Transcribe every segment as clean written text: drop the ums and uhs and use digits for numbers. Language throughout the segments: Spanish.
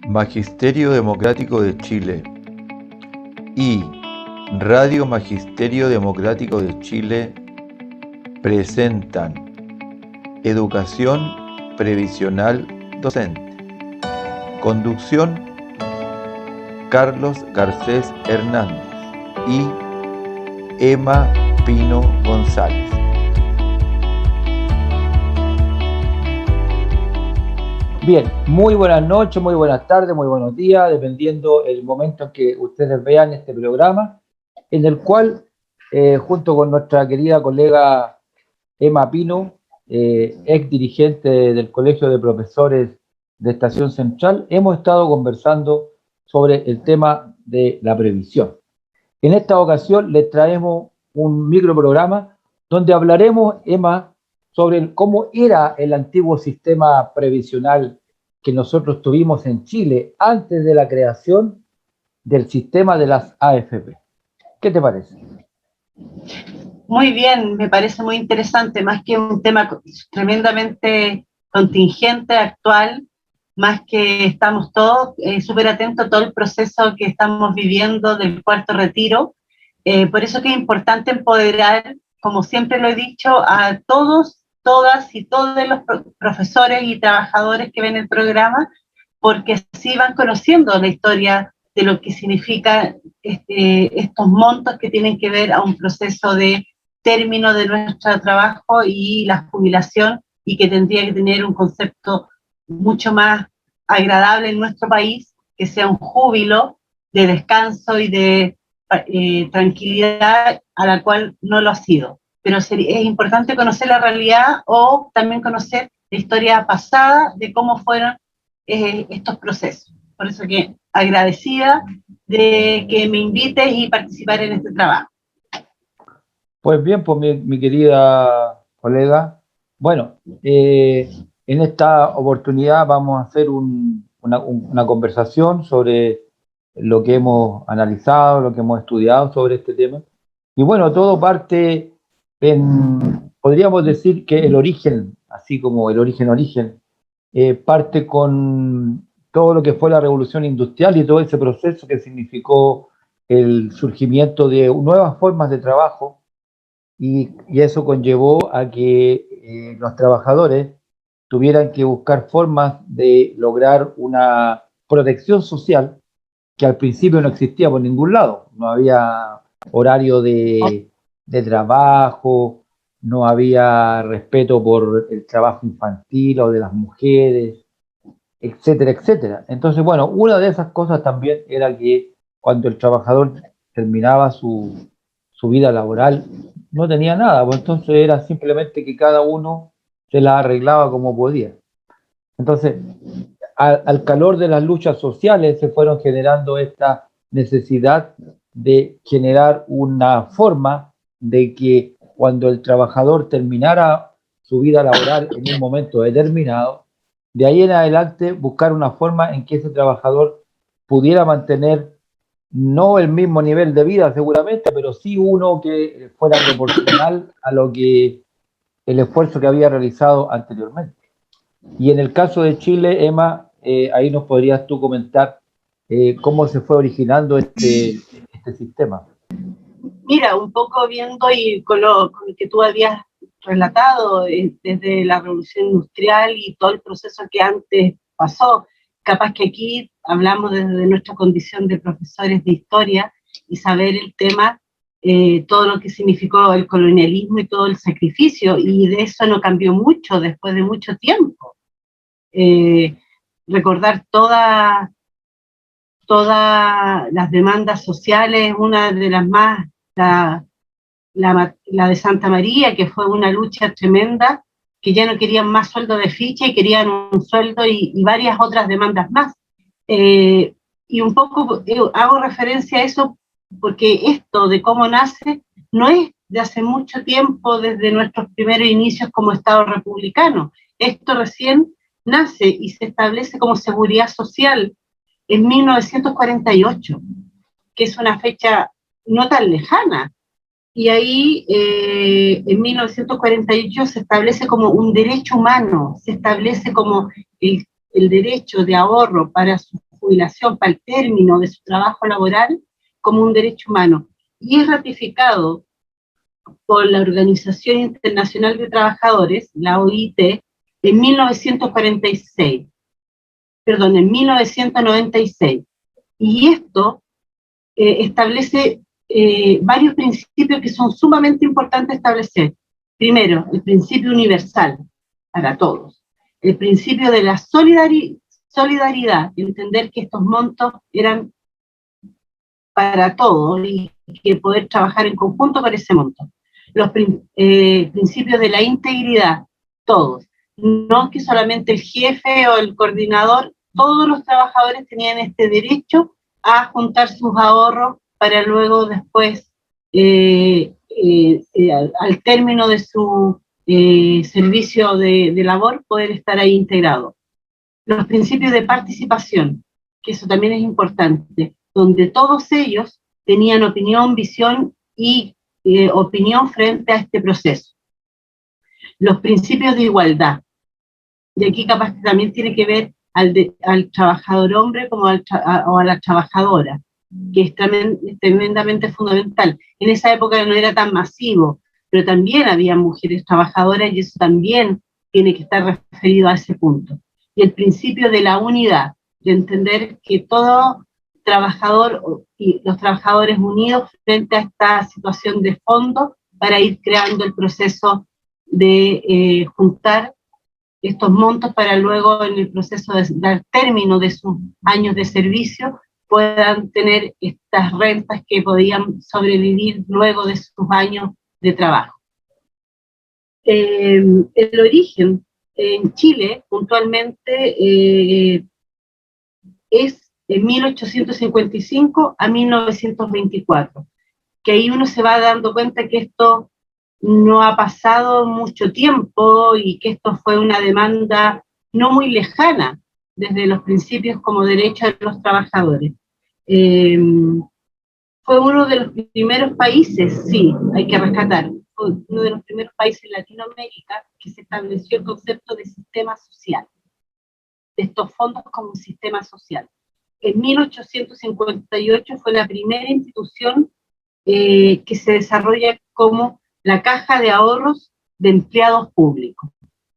Magisterio Democrático de Chile y Radio Magisterio Democrático de Chile presentan Educación Previsional Docente. Conducción: Carlos Garcés Hernández y Emma Pino González. Bien, muy buenas noches, muy buenas tardes, muy buenos días, dependiendo el momento en que ustedes vean este programa, en el cual, junto con nuestra querida colega Emma Pino, ex dirigente del Colegio de Profesores de Estación Central, hemos estado conversando sobre el tema de la previsión. En esta ocasión les traemos un microprograma donde hablaremos, Emma, sobre cómo era el antiguo sistema previsional que nosotros tuvimos en Chile antes de la creación del sistema de las AFP. ¿Qué te parece? Muy bien, me parece muy interesante, más que un tema tremendamente contingente, actual, más que estamos todos súper atentos a todo el proceso que estamos viviendo del cuarto retiro. Por eso que es importante empoderar, como siempre lo he dicho, a todos, todas y todos los profesores y trabajadores que ven el programa, porque así van conociendo la historia de lo que significa estos montos que tienen que ver a un proceso de término de nuestro trabajo y la jubilación, y que tendría que tener un concepto mucho más agradable en nuestro país, que sea un júbilo de descanso y de tranquilidad, a la cual no lo ha sido. Pero es importante conocer la realidad o también conocer la historia pasada de cómo fueron estos procesos. Por eso que agradecida de que me invites y participar en este trabajo. Pues bien, pues mi querida colega, bueno, en esta oportunidad vamos a hacer una conversación sobre lo que hemos analizado, lo que hemos estudiado sobre este tema. Y bueno, todo parte podríamos decir que el origen, así como el origen, parte con todo lo que fue la revolución industrial y todo ese proceso que significó el surgimiento de nuevas formas de trabajo, y eso conllevó a que los trabajadores tuvieran que buscar formas de lograr una protección social que al principio no existía por ningún lado. No había horario de trabajo, no había respeto por el trabajo infantil o de las mujeres, etcétera, etcétera. Entonces, bueno, una de esas cosas también era que cuando el trabajador terminaba su vida laboral, no tenía nada, pues entonces era simplemente que cada uno se la arreglaba como podía. Entonces, al calor de las luchas sociales se fueron generando esta necesidad de generar una forma de que cuando el trabajador terminara su vida laboral en un momento determinado, de ahí en adelante buscar una forma en que ese trabajador pudiera mantener no el mismo nivel de vida seguramente, pero sí uno que fuera proporcional a lo que el esfuerzo que había realizado anteriormente. Y en el caso de Chile, Emma, ahí nos podrías tú comentar cómo se fue originando este sistema. Mira, un poco viendo y con lo que tú habías relatado desde la revolución industrial y todo el proceso que antes pasó, capaz que aquí hablamos desde nuestra condición de profesores de historia y saber el tema, todo lo que significó el colonialismo y todo el sacrificio, y de eso no cambió mucho después de mucho tiempo. Recordar todas las demandas sociales, una de las más, la de Santa María, que fue una lucha tremenda, que ya no querían más sueldo de ficha y querían un sueldo y varias otras demandas más. Y un poco hago referencia a eso porque esto de cómo nace no es de hace mucho tiempo, desde nuestros primeros inicios como Estado republicano. Esto recién nace y se establece como seguridad social en 1948, que es una fecha no tan lejana. Y ahí, en 1948, se establece como un derecho humano, se establece como el derecho de ahorro para su jubilación, para el término de su trabajo laboral, como un derecho humano. Y es ratificado por la Organización Internacional de Trabajadores, la OIT, en 1946, perdón, en 1996. Y esto establece varios principios que son sumamente importantes establecer. Primero, el principio universal para todos. El principio de la solidaridad, entender que estos montos eran para todos y que poder trabajar en conjunto con ese monto. Los principios de la integridad, todos. No que solamente el jefe o el coordinador, todos los trabajadores tenían este derecho a juntar sus ahorros para luego después, al término de su servicio de labor, poder estar ahí integrado. Los principios de participación, que eso también es importante, donde todos ellos tenían opinión, visión y opinión frente a este proceso. Los principios de igualdad, y aquí capaz que también tiene que ver al trabajador hombre como o a la trabajadora, que es tremendamente fundamental. En esa época no era tan masivo, pero también había mujeres trabajadoras y eso también tiene que estar referido a ese punto. Y el principio de la unidad, de entender que todo trabajador y los trabajadores unidos frente a esta situación de fondo para ir creando el proceso de juntar estos montos para luego en el proceso de dar término de sus años de servicio puedan tener estas rentas que podían sobrevivir luego de sus años de trabajo. El origen en Chile, puntualmente, es en 1855 a 1924, que ahí uno se va dando cuenta que esto no ha pasado mucho tiempo y que esto fue una demanda no muy lejana desde los principios como derecho de los trabajadores. Fue uno de los primeros países, sí, hay que rescatar, fue uno de los primeros países en Latinoamérica que se estableció el concepto de sistema social, de estos fondos como un sistema social. En 1858 fue la primera institución que se desarrolla como la Caja de Ahorros de Empleados Públicos.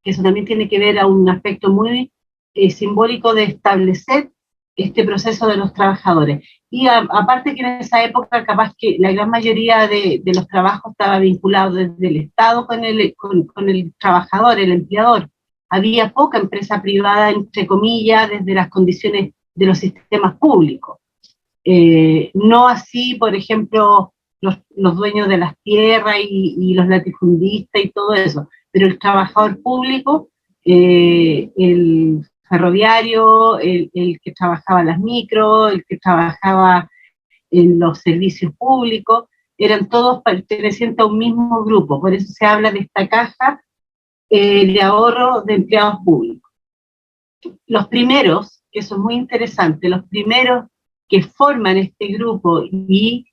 Eso también tiene que ver a un aspecto muy simbólico de establecer este proceso de los trabajadores. Y aparte que en esa época capaz que la gran mayoría de los trabajos estaba vinculado desde el Estado con el trabajador, el empleador. Había poca empresa privada, entre comillas, desde las condiciones de los sistemas públicos. No así, por ejemplo, los dueños de las tierras y los latifundistas y todo eso, pero el trabajador público, el ferroviario, el que trabajaba en las micros, el que trabajaba en los servicios públicos, eran todos pertenecientes a un mismo grupo, por eso se habla de esta caja de ahorro de empleados públicos. Los primeros, que eso es muy interesante, los primeros que forman este grupo y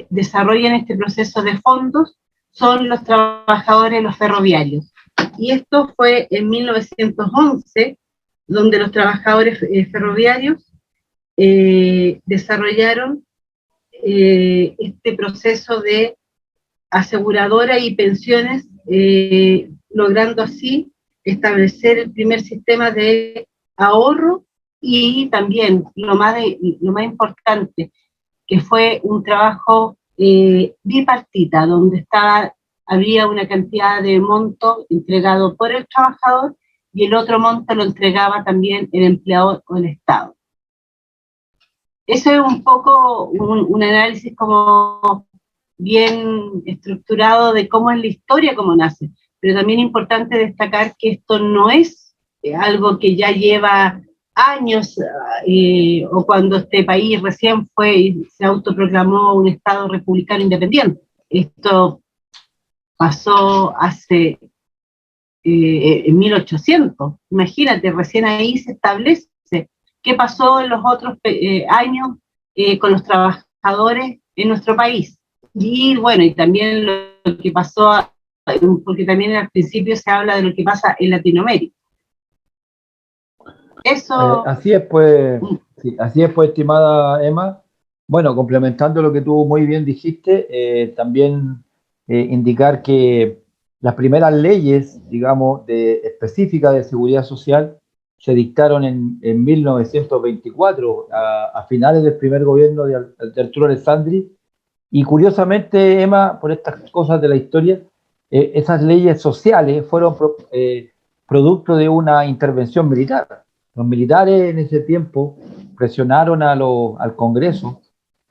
desarrollan este proceso de fondos son los trabajadores, los ferroviarios. Y esto fue en 1911, donde los trabajadores ferroviarios desarrollaron este proceso de aseguradora y pensiones, logrando así establecer el primer sistema de ahorro y también lo más importante, que fue un trabajo bipartita, donde había una cantidad de monto entregado por el trabajador y el otro monto lo entregaba también el empleador o el Estado. Eso es un poco un análisis como bien estructurado de cómo es la historia, cómo nace, pero también es importante destacar que esto no es algo que ya lleva años, o cuando este país recién fue y se autoproclamó un Estado republicano independiente. Esto pasó hace en 1800, imagínate, recién ahí se establece. ¿Qué pasó en los otros años con los trabajadores en nuestro país? Y bueno, y también lo que pasó, porque también al principio se habla de lo que pasa en Latinoamérica. Eso. Así es, pues, Sí, así es, pues, estimada Emma. Bueno, complementando lo que tú muy bien dijiste, también indicar que las primeras leyes, digamos, específicas de seguridad social se dictaron en 1924, a finales del primer gobierno de Arturo Alessandri. Y curiosamente, Emma, por estas cosas de la historia, esas leyes sociales fueron producto de una intervención militar. Los militares en ese tiempo presionaron al Congreso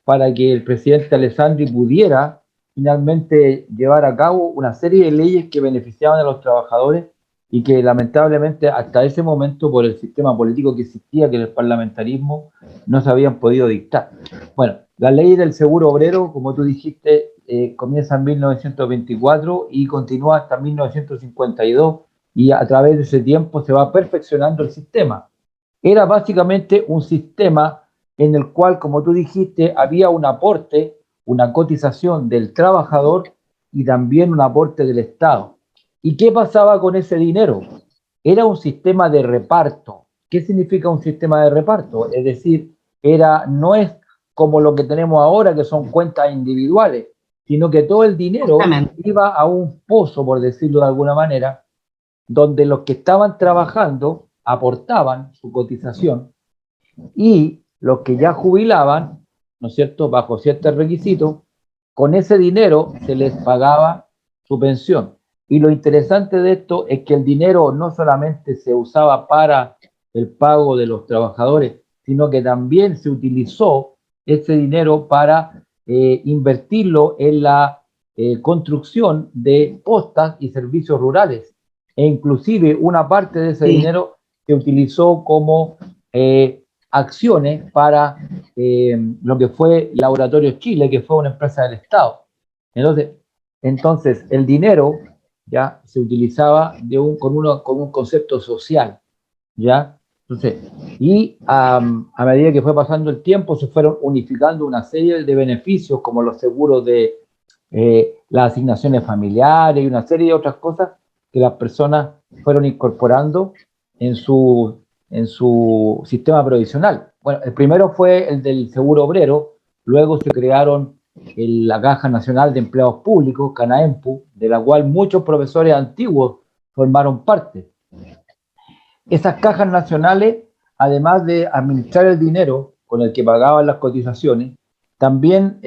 para que el presidente Alessandri pudiera finalmente llevar a cabo una serie de leyes que beneficiaban a los trabajadores y que lamentablemente hasta ese momento, por el sistema político que existía, que era el parlamentarismo, no se habían podido dictar. Bueno, la ley del seguro obrero, como tú dijiste, comienza en 1924 y continúa hasta 1952, y a través de ese tiempo se va perfeccionando el sistema. Era básicamente un sistema en el cual, como tú dijiste, había un aporte, una cotización del trabajador y también un aporte del Estado. ¿Y qué pasaba con ese dinero? Era un sistema de reparto. ¿Qué significa un sistema de reparto? Es decir, no es como lo que tenemos ahora, que son cuentas individuales, sino que todo el dinero iba a un pozo, por decirlo de alguna manera, donde los que estaban trabajando aportaban su cotización y los que ya jubilaban, ¿no es cierto?, bajo ciertos requisitos, con ese dinero se les pagaba su pensión. Y lo interesante de esto es que el dinero no solamente se usaba para el pago de los trabajadores, sino que también se utilizó ese dinero para invertirlo en la construcción de postas y servicios rurales. E inclusive una parte de ese dinero se utilizó como acciones para lo que fue Laboratorio Chile, que fue una empresa del Estado. Entonces el dinero ya se utilizaba con un concepto social, ¿ya? Entonces, y a medida que fue pasando el tiempo, se fueron unificando una serie de beneficios, como los seguros de las asignaciones familiares y una serie de otras cosas que las personas fueron incorporando en su sistema provisional. Bueno, el primero fue el del seguro obrero, luego se crearon la Caja Nacional de Empleados Públicos, CANAEMPU, de la cual muchos profesores antiguos formaron parte. Esas cajas nacionales, además de administrar el dinero con el que pagaban las cotizaciones, también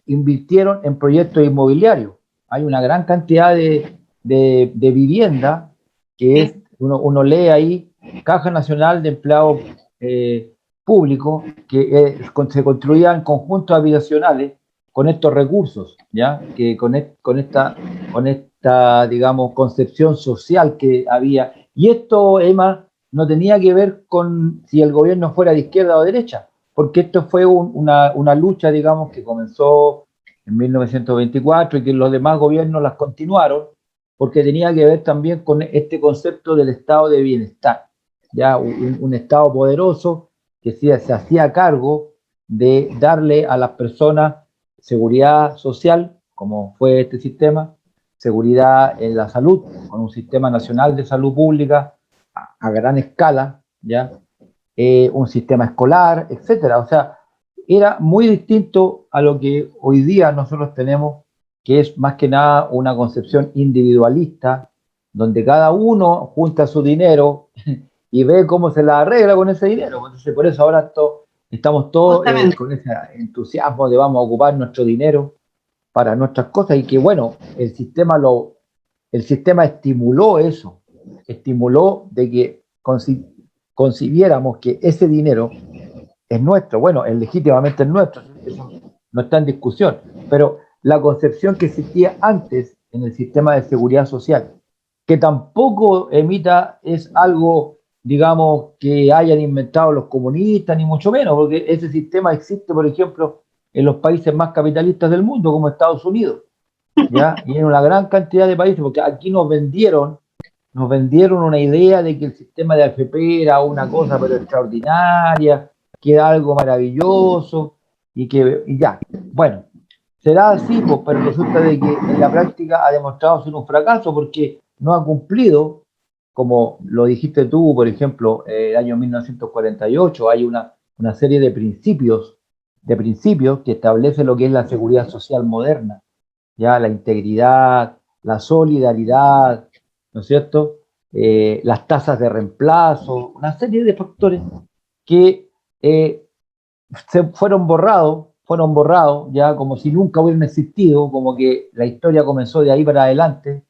invirtieron en proyectos inmobiliarios. Hay una gran cantidad de vivienda que es, uno lee ahí, Caja Nacional de Empleados Públicos, que se construían conjuntos habitacionales con estos recursos, ¿ya? Que con esta, digamos, concepción social que había. Y esto, Emma, no tenía que ver con si el gobierno fuera de izquierda o de derecha, porque esto fue una lucha, digamos, que comenzó en 1924 y que los demás gobiernos las continuaron, porque tenía que ver también con este concepto del estado de bienestar, ya un estado poderoso que se hacía cargo de darle a las personas seguridad social, como fue este sistema, seguridad en la salud, con un sistema nacional de salud pública a gran escala, ¿ya? Un sistema escolar, etcétera. O sea, era muy distinto a lo que hoy día nosotros tenemos, que es más que nada una concepción individualista, donde cada uno junta su dinero y ve cómo se la arregla con ese dinero. Entonces, por eso ahora estamos todos con ese entusiasmo de vamos a ocupar nuestro dinero para nuestras cosas, y que bueno, el sistema estimuló eso, estimuló de que concibiéramos que ese dinero es nuestro, bueno, es legítimamente nuestro, eso no está en discusión, pero la concepción que existía antes en el sistema de seguridad social, que tampoco, Emita, es algo, digamos, que hayan inventado los comunistas, ni mucho menos, porque ese sistema existe, por ejemplo, en los países más capitalistas del mundo, como Estados Unidos, ¿ya? Y en una gran cantidad de países, porque aquí nos vendieron una idea de que el sistema de AFP era una cosa pero extraordinaria, que era algo maravilloso, y ya. Bueno, será así, pues, pero resulta de que en la práctica ha demostrado ser un fracaso porque no ha cumplido, como lo dijiste tú, por ejemplo, el año 1948, hay una serie de principios que establece lo que es la seguridad social moderna, ya la integridad, la solidaridad, ¿no es cierto? Las tasas de reemplazo, una serie de factores que se fueron borrados ya como si nunca hubieran existido, como que la historia comenzó de ahí para adelante.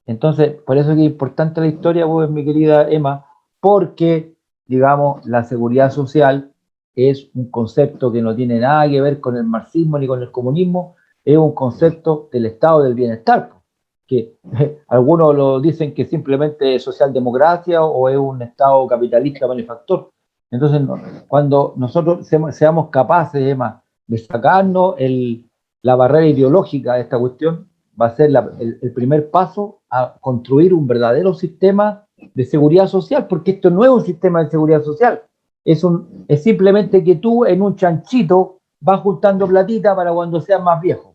Entonces, por eso es que es importante la historia, pues, mi querida Emma, porque, digamos, la seguridad social es un concepto que no tiene nada que ver con el marxismo ni con el comunismo, es un concepto del estado del bienestar, que algunos lo dicen que simplemente es socialdemocracia o es un estado capitalista benefactor. Entonces, cuando nosotros seamos capaces, Emma, de sacarnos la barrera ideológica de esta cuestión, va a ser el primer paso a construir un verdadero sistema de seguridad social, porque esto no es un sistema de seguridad social, es simplemente que tú en un chanchito vas juntando platita para cuando seas más viejo,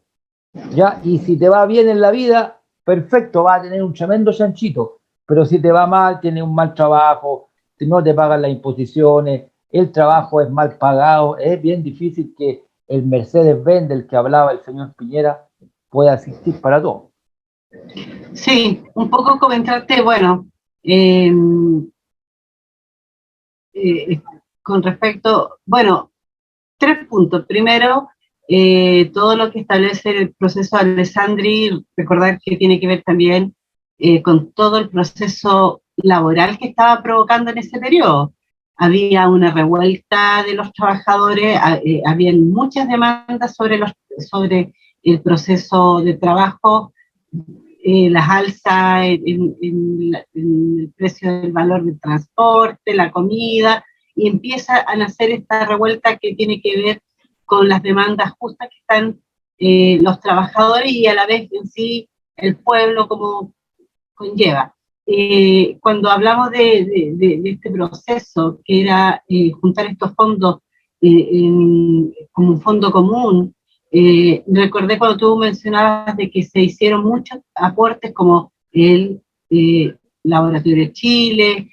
¿ya? Y si te va bien en la vida, perfecto, vas a tener un tremendo chanchito, pero si te va mal, tienes un mal trabajo, no te pagan las imposiciones, el trabajo es mal pagado, es bien difícil que el Mercedes-Benz del que hablaba el señor Piñera pueda existir para todo. Sí, un poco comentarte, bueno, con respecto, bueno, 3 puntos. Primero, todo lo que establece el proceso Alessandri, recordar que tiene que ver también con todo el proceso laboral que estaba provocando en ese periodo. Había una revuelta de los trabajadores, había muchas demandas sobre el proceso de trabajo, las alzas en el precio del valor del transporte, la comida, y empieza a nacer esta revuelta que tiene que ver con las demandas justas que están los trabajadores y a la vez en sí el pueblo como conlleva. Cuando hablamos de este proceso, que era juntar estos fondos como un fondo común, recordé cuando tú mencionabas de que se hicieron muchos aportes como el Laboratorio de Chile,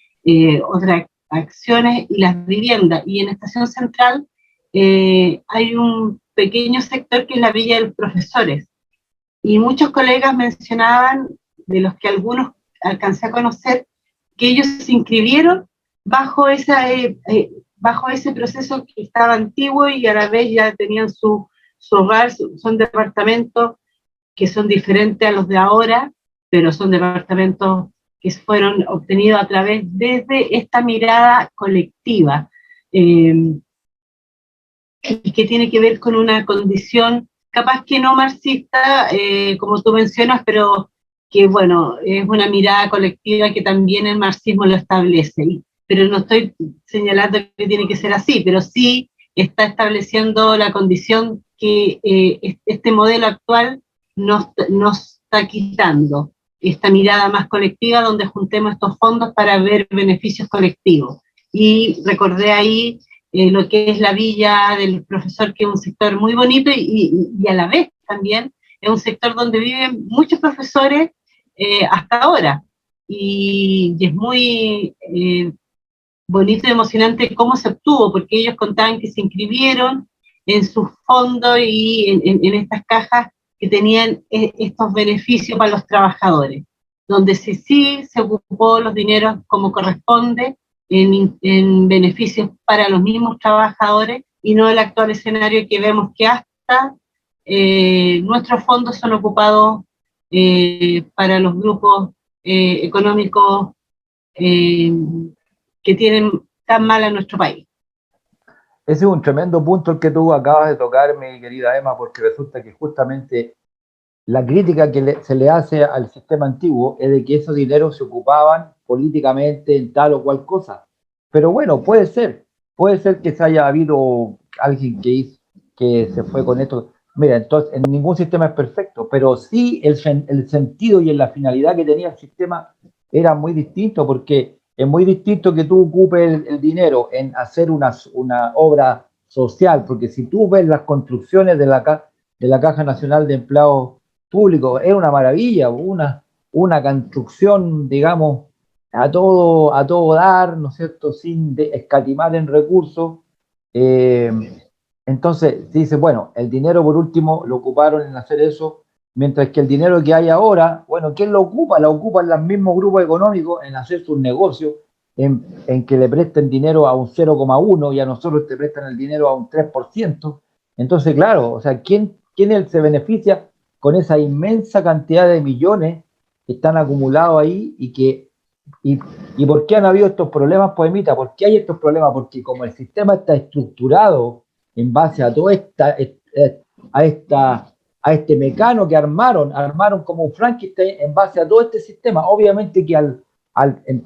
otras acciones y las viviendas. Y en Estación Central hay un pequeño sector que es la Villa de los Profesores. Y muchos colegas mencionaban, de los que algunos alcancé a conocer, que ellos se inscribieron bajo, bajo ese proceso que estaba antiguo y a la vez ya tenían su hogar, son departamentos que son diferentes a los de ahora, pero son departamentos que fueron obtenidos a través desde esta mirada colectiva y que tiene que ver con una condición capaz que no marxista, como tú mencionas, pero que, bueno, es una mirada colectiva que también el marxismo lo establece. Pero no estoy señalando que tiene que ser así, pero sí está estableciendo la condición que este modelo actual nos está quitando, esta mirada más colectiva donde juntemos estos fondos para ver beneficios colectivos. Y recordé ahí lo que es la Villa del Profesor, que es un sector muy bonito y a la vez también es un sector donde viven muchos profesores hasta ahora. Y es muy bonito y emocionante cómo se obtuvo, porque ellos contaban que se inscribieron en sus fondos y en estas cajas que tenían estos beneficios para los trabajadores, donde sí se ocupó los dineros como corresponde, en beneficios para los mismos trabajadores y no el actual escenario que vemos que hasta nuestros fondos son ocupados para los grupos económicos que tienen tan mal a nuestro país. Ese es un tremendo punto el que tú acabas de tocar, mi querida Emma, porque resulta que justamente la crítica que se le hace al sistema antiguo es de que esos dineros se ocupaban políticamente en tal o cual cosa. Pero bueno, puede ser que se haya habido alguien que se fue con esto. Mira, entonces, en ningún sistema es perfecto, pero sí el sentido y la finalidad que tenía el sistema era muy distinto, porque es muy distinto que tú ocupes el dinero en hacer una obra social, porque si tú ves las construcciones de la Caja Nacional de Empleados Públicos, es una maravilla, una construcción, digamos, a todo dar, ¿no es cierto?, sin escatimar en recursos, Eh, entonces, se dice, bueno, el dinero por último lo ocuparon en hacer eso, mientras que el dinero que hay ahora, bueno, ¿quién lo ocupa? Lo ocupan los mismos grupos económicos en hacer sus negocios, en que le presten dinero a un 0,1 y a nosotros te prestan el dinero a un 3%. Entonces, claro, o sea, ¿quién se beneficia con esa inmensa cantidad de millones que están acumulados ahí y, ¿y por qué han habido estos problemas, Poemita? ¿Por qué hay estos problemas? Porque como el sistema está estructurado en base a toda a esta, a este mecano que armaron como un Frankenstein en base a todo este sistema. Obviamente que al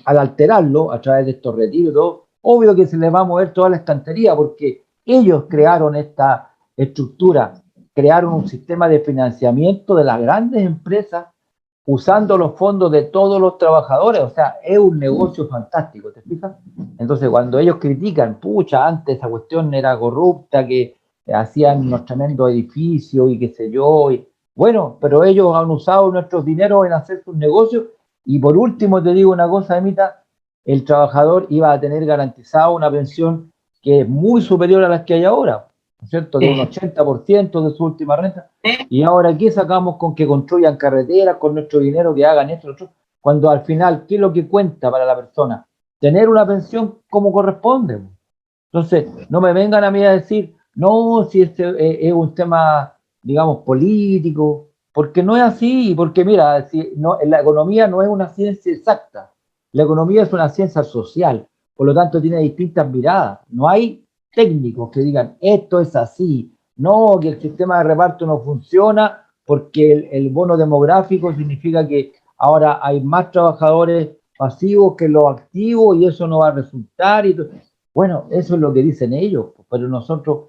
alterarlo a través de estos retiros y todo, obvio que se les va a mover toda la estantería porque ellos crearon esta estructura, crearon un sistema de financiamiento de las grandes empresas usando los fondos de todos los trabajadores, o sea, es un negocio fantástico, ¿te fijas? Entonces, cuando ellos critican, pucha, antes esa cuestión era corrupta, que hacían unos tremendos edificios y qué sé yo, y, bueno, pero ellos han usado nuestros dineros en hacer sus negocios, y por último te digo una cosa, Emita, el trabajador iba a tener garantizado una pensión que es muy superior a las que hay ahora, ¿no es cierto? De un 80% de su última renta. Y ahora, ¿qué sacamos con que construyan carreteras con nuestro dinero, que hagan esto, otro? Cuando al final, ¿qué es lo que cuenta para la persona? Tener una pensión como corresponde. Entonces, no me vengan a mí a decir, no, si este es un tema, digamos, político, porque no es así, porque mira, si no, la economía no es una ciencia exacta, la economía es una ciencia social, por lo tanto tiene distintas miradas, no hay técnicos que digan, esto es así, no, que el sistema de reparto no funciona porque el bono demográfico significa que ahora hay más trabajadores pasivos que los activos y eso no va a resultar. Bueno, eso es lo que dicen ellos, pero nosotros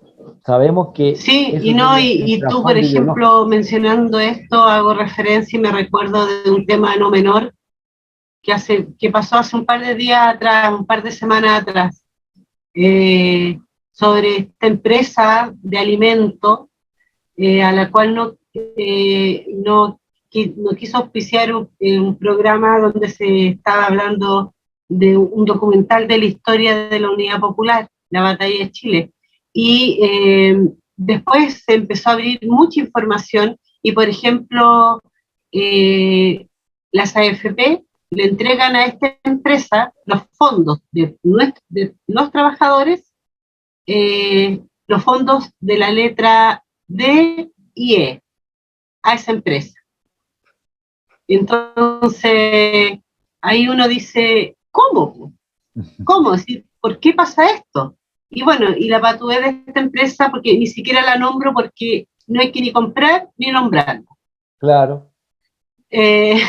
sabemos que Sí, eso y no, tiene un y tú, por trasfondo ejemplo, ideológico. mencionando esto, hago referencia y me recuerdo de un tema no menor que pasó hace un par de días atrás, un par de semanas atrás, eh, sobre esta empresa de alimentos a la cual no quiso auspiciar un programa donde se estaba hablando de un documental de la historia de la Unidad Popular, la Batalla de Chile. Y después se empezó a abrir mucha información y, por ejemplo, las AFP le entregan a esta empresa los fondos de los trabajadores, los fondos de la letra D y E a esa empresa. Entonces, ahí uno dice, ¿cómo? ¿Cómo? ¿Por qué pasa esto? Y bueno, y la patudez de esta empresa, porque ni siquiera la nombro porque no hay que ni comprar ni nombrarla. Claro. Eh,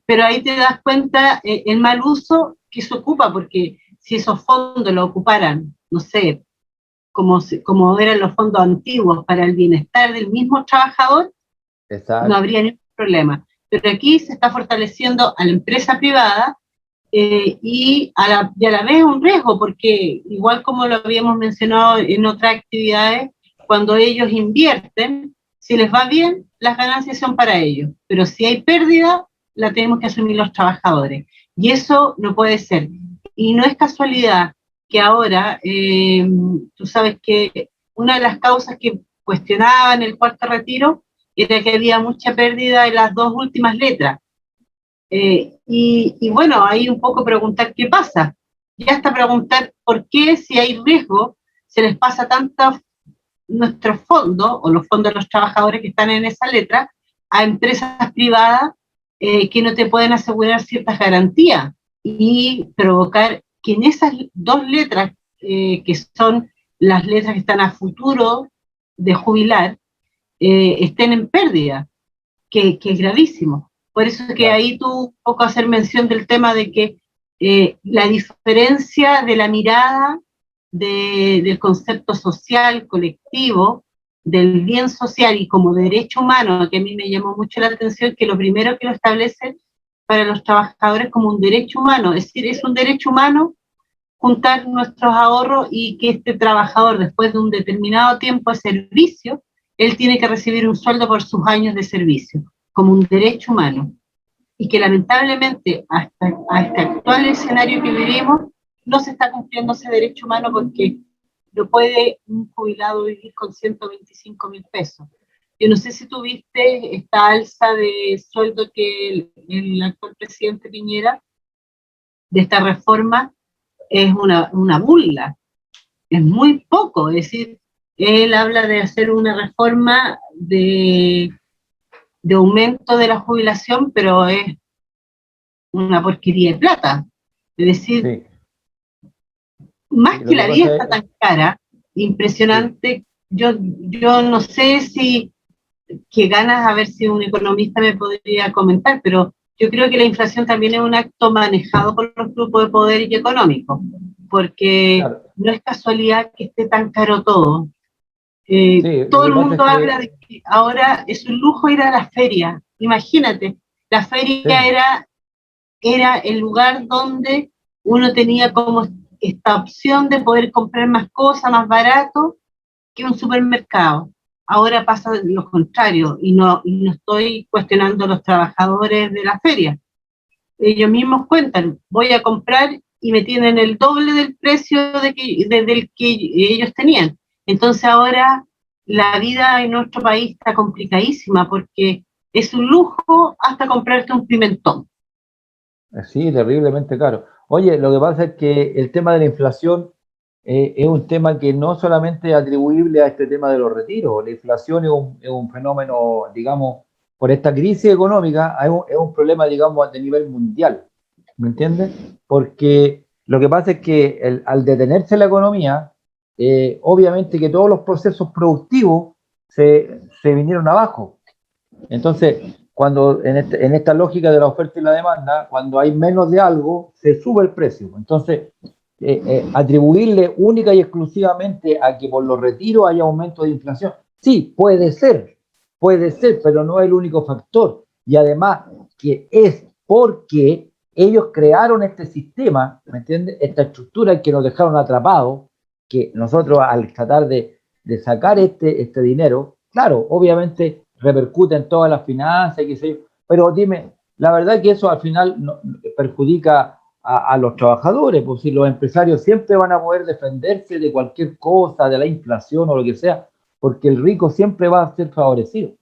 pero ahí te das cuenta el mal uso que se ocupa, porque si esos fondos lo ocuparan, no sé, como eran los fondos antiguos para el bienestar del mismo trabajador, no Exacto. habría ningún problema. Pero aquí se está fortaleciendo a la empresa privada y a la vez un riesgo, porque igual como lo habíamos mencionado en otras actividades, cuando ellos invierten, si les va bien, las ganancias son para ellos, pero si hay pérdida, la tenemos que asumir los trabajadores. Y eso no puede ser. Y no es casualidad que ahora, tú sabes que una de las causas que cuestionaban el cuarto retiro era que había mucha pérdida en las dos últimas letras. Y bueno, ahí un poco preguntar qué pasa. Ya hasta preguntar por qué, si hay riesgo, se les pasa tanto nuestros fondos o los fondos de los trabajadores que están en esa letra a empresas privadas que no te pueden asegurar ciertas garantías y provocar que en esas dos letras, que son las letras que están a futuro de jubilar, estén en pérdida, que es gravísimo. Por eso es que Claro. ahí tú un poco hacer mención del tema de que la diferencia de la mirada del concepto social, colectivo, del bien social y como derecho humano, que a mí me llamó mucho la atención, que lo primero que lo establece para los trabajadores como un derecho humano, es decir, es un derecho humano juntar nuestros ahorros y que este trabajador, después de un determinado tiempo de servicio, él tiene que recibir un sueldo por sus años de servicio, como un derecho humano. Y que lamentablemente, hasta a este actual escenario que vivimos, no se está cumpliendo ese derecho humano porque no puede un jubilado vivir con 125.000 pesos. Yo no sé si tuviste esta alza de sueldo que el actual presidente Piñera, de esta reforma, es una burla, es muy poco, es decir, él habla de hacer una reforma de aumento de la jubilación, pero es una porquería de plata. Es decir, Sí. más Sí, que lo que la vida pasa está es, tan cara, impresionante. Yo no sé si, qué ganas, a ver si un economista me podría comentar, pero yo creo que la inflación también es un acto manejado por los grupos de poder y económicos, porque claro, no es casualidad que esté tan caro todo. sí, lo Todo que el pasa es mundo habla que, de que ahora es un lujo ir a la feria. Imagínate, la feria sí, era el lugar donde uno tenía como esta opción de poder comprar más cosas, más barato que un supermercado. Ahora pasa lo contrario, y no estoy cuestionando a los trabajadores de la feria. Ellos mismos cuentan, voy a comprar y me tienen el doble del precio del que ellos tenían. Entonces ahora la vida en nuestro país está complicadísima porque es un lujo hasta comprarte un pimentón. sí, terriblemente caro. Oye, lo que pasa es que el tema de la inflación es un tema que no solamente es atribuible a este tema de los retiros. La inflación es un fenómeno, digamos, por esta crisis económica, es un problema, digamos, de nivel mundial. ¿Me entiendes? Porque lo que pasa es que al detenerse la economía, obviamente que todos los procesos productivos se vinieron abajo. Entonces, cuando en esta lógica de la oferta y la demanda, cuando hay menos de algo, se sube el precio. Entonces, atribuirle única y exclusivamente a que por los retiros haya aumento de inflación, sí, puede ser, pero no es el único factor. Y además, que es porque ellos crearon este sistema, ¿me entiendes? Esta estructura que nos dejaron atrapados, que nosotros al tratar de sacar este dinero, claro, obviamente repercute en todas las finanzas, qué sé yo, pero dime, la verdad que eso al final perjudica a los trabajadores, pues si los empresarios siempre van a poder defenderse de cualquier cosa, de la inflación o lo que sea, porque el rico siempre va a ser favorecido.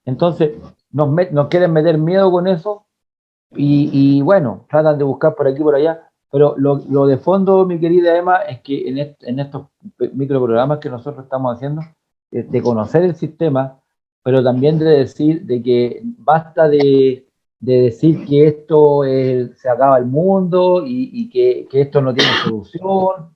Entonces, nos quieren meter miedo con eso y bueno, tratan de buscar por aquí y por allá, pero lo de fondo, mi querida Emma, es que en estos microprogramas que nosotros estamos haciendo, de conocer el sistema, pero también de decir de que basta de decir que esto se acaba el mundo y que esto no tiene solución,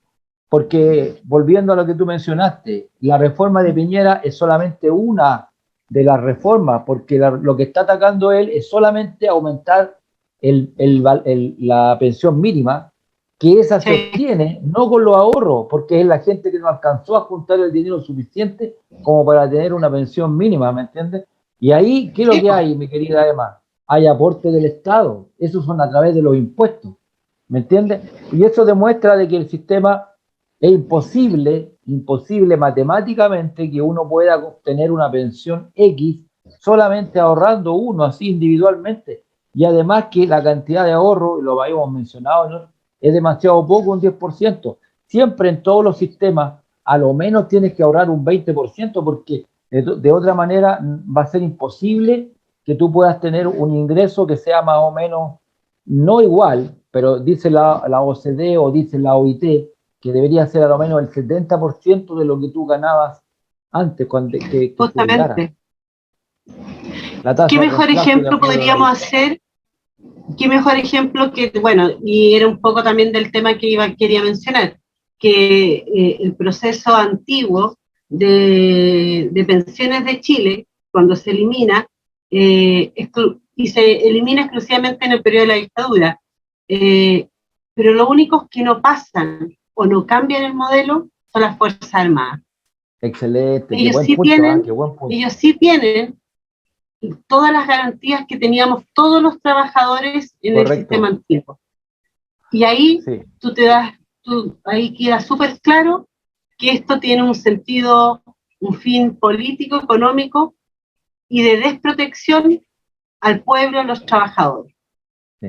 porque volviendo a lo que tú mencionaste, la reforma de Piñera es solamente una de las reformas, porque lo que está atacando él es solamente aumentar la pensión mínima, que esa se Sí, obtiene no con los ahorros, porque es la gente que no alcanzó a juntar el dinero suficiente como para tener una pensión mínima, ¿me entiendes? Y ahí, ¿qué es lo sí, que pues, hay, mi querida Emma? Hay aporte del Estado, esos son a través de los impuestos, ¿me entiendes? Y eso demuestra de que el sistema es imposible matemáticamente que uno pueda obtener una pensión X solamente ahorrando uno así individualmente. Y además que la cantidad de ahorro, y lo habíamos mencionado, ¿no? Es demasiado poco, un 10%. Siempre en todos los sistemas, a lo menos tienes que ahorrar un 20% porque de otra manera va a ser imposible que tú puedas tener un ingreso que sea más o menos, no igual, pero dice la OCDE o dice la OIT, que debería ser a lo menos el 70% de lo que tú ganabas antes que jubilaras. justamente. La ¿Qué tasa de mejor reemplazo de ejemplo acuerdo a la podríamos ley. hacer? ¿Qué mejor ejemplo que, bueno, y era un poco también del tema que quería mencionar, que el proceso antiguo de pensiones de Chile, cuando se elimina, y se elimina exclusivamente en el periodo de la dictadura, eh, pero lo único que no pasan o no cambian el modelo son las Fuerzas Armadas. Excelente, qué Ellos buen sí punto, ¿ah? tienen, Qué buen punto. ellos sí tienen todas las garantías que teníamos todos los trabajadores en el sistema Correcto, antiguo. Y ahí sí. ahí queda súper claro que esto tiene un sentido, un fin político, económico y de desprotección al pueblo, a los trabajadores. Sí.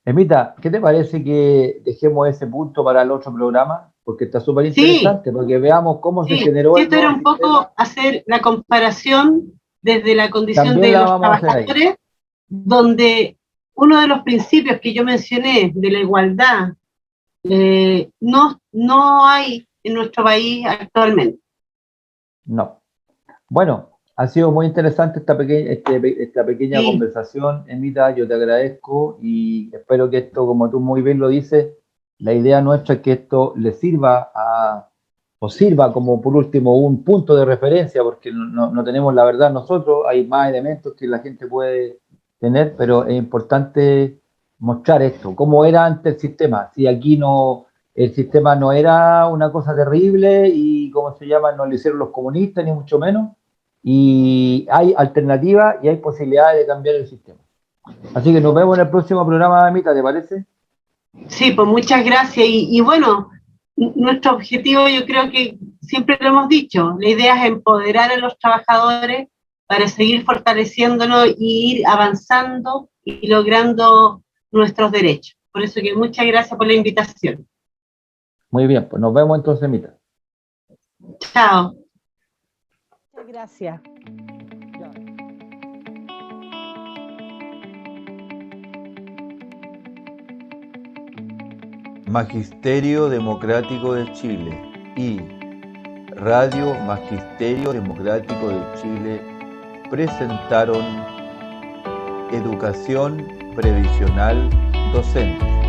Emita, ¿qué te parece que dejemos ese punto para el otro programa? porque está súper Sí. interesante, para que veamos cómo se Sí, generó el esto era nuevo un poco sistema. hacer la comparación desde la condición También de la los vamos a hacer ahí. trabajadores, donde uno de los principios que yo mencioné de la igualdad no hay en nuestro país actualmente. No. Bueno, ha sido muy interesante esta pequeña Sí. conversación, Emita, yo te agradezco y espero que esto, como tú muy bien lo dices, la idea nuestra es que esto le sirva o sirva como por último un punto de referencia, porque no tenemos la verdad nosotros, hay más elementos que la gente puede tener, pero es importante mostrar esto, cómo era antes el sistema, si aquí el sistema no era una cosa terrible y, ¿cómo se llama?, no lo hicieron los comunistas, ni mucho menos, y hay alternativas y hay posibilidades de cambiar el sistema. Así que nos vemos en el próximo programa, Amita, ¿te parece? Sí, pues muchas gracias. Y bueno, nuestro objetivo yo creo que siempre lo hemos dicho, la idea es empoderar a los trabajadores para seguir fortaleciéndonos y ir avanzando y logrando nuestros derechos. Por eso que muchas gracias por la invitación. Muy bien, pues nos vemos entonces, Amita. Chao. Muchas gracias. Magisterio Democrático de Chile y Radio Magisterio Democrático de Chile presentaron Educación Previsional Docente.